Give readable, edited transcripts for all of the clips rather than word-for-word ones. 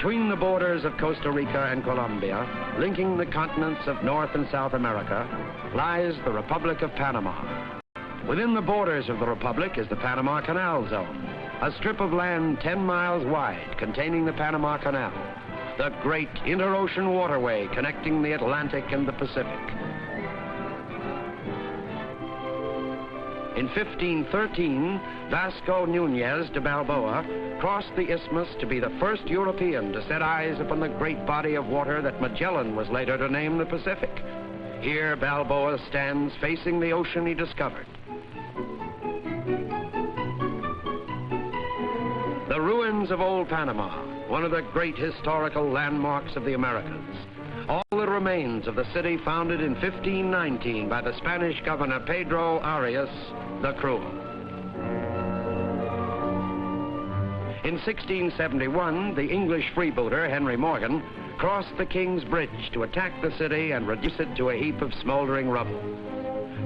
Between the borders of Costa Rica and Colombia, linking the continents of North and South America, lies the Republic of Panama. Within the borders of the Republic is the Panama Canal Zone, a strip of land 10 miles wide containing the Panama Canal, the great inter-ocean waterway connecting the Atlantic and the Pacific. In 1513, Vasco Núñez de Balboa crossed the isthmus to be the first European to set eyes upon the great body of water that Magellan was later to name the Pacific. Here, Balboa stands facing the ocean he discovered. The ruins of Old Panama, one of the great historical landmarks of the Americas. All that remains of the city founded in 1519 by the Spanish governor Pedro Arias the Cruel. In 1671, the English freebooter Henry Morgan crossed the King's Bridge to attack the city and reduce it to a heap of smoldering rubble.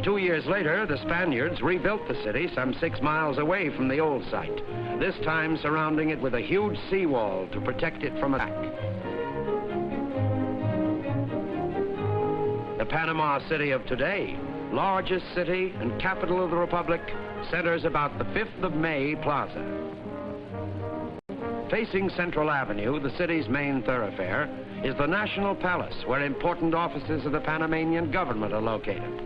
2 years later, the Spaniards rebuilt the city some 6 miles away from the old site, this time surrounding it with a huge seawall to protect it from attack. The Panama City of today, largest city and capital of the Republic, centers about the 5th of May Plaza. Facing Central Avenue, the city's main thoroughfare, is the National Palace, where important offices of the Panamanian government are located.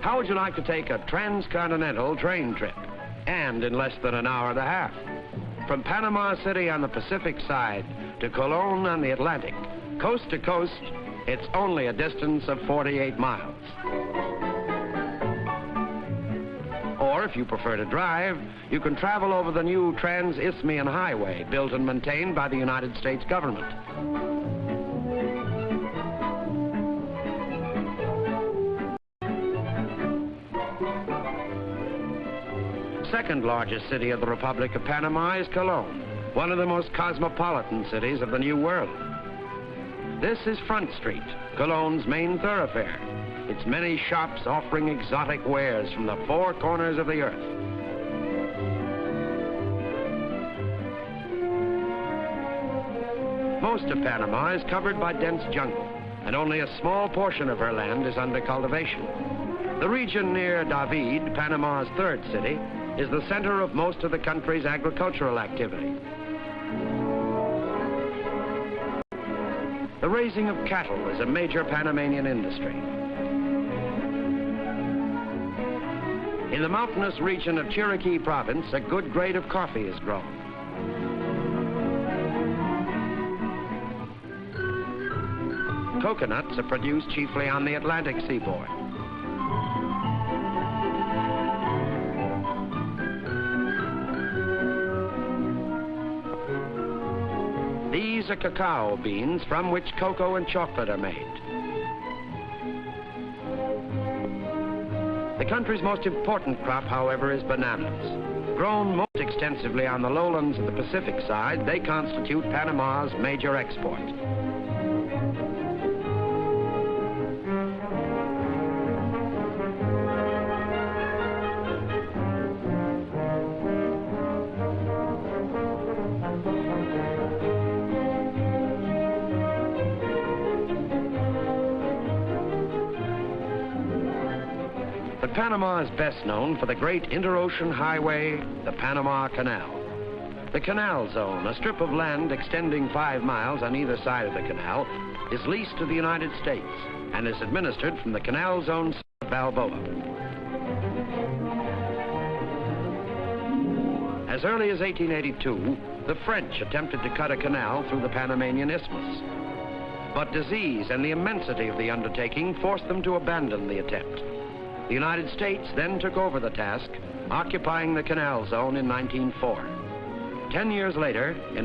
How would you like to take a transcontinental train trip, and in less than an hour and a half? From Panama City on the Pacific side to Colon on the Atlantic, coast to coast, it's only a distance of 48 miles. Or if you prefer to drive, you can travel over the new Trans-Isthmian Highway built and maintained by the United States government. Second largest city of the Republic of Panama is Colon, one of the most cosmopolitan cities of the New World. This is Front Street, Colon's main thoroughfare, its many shops offering exotic wares from the 4 corners of the earth. Most of Panama is covered by dense jungle, and only a small portion of her land is under cultivation. The region near David, Panama's 3rd city, is the center of most of the country's agricultural activity. The raising of cattle is a major Panamanian industry. In the mountainous region of Chiriquí province, a good grade of coffee is grown. Coconuts are produced chiefly on the Atlantic seaboard. These are cacao beans from which cocoa and chocolate are made. The country's most important crop, however, is bananas. Grown most extensively on the lowlands of the Pacific side, they constitute Panama's major export. But Panama is best known for the great inter-ocean highway, the Panama Canal. The Canal Zone, a strip of land extending 5 miles on either side of the canal, is leased to the United States and is administered from the Canal Zone of Balboa. As early as 1882, the French attempted to cut a canal through the Panamanian Isthmus. But disease and the immensity of the undertaking forced them to abandon the attempt. The United States then took over the task, occupying the Canal Zone in 1904. 10 years later, in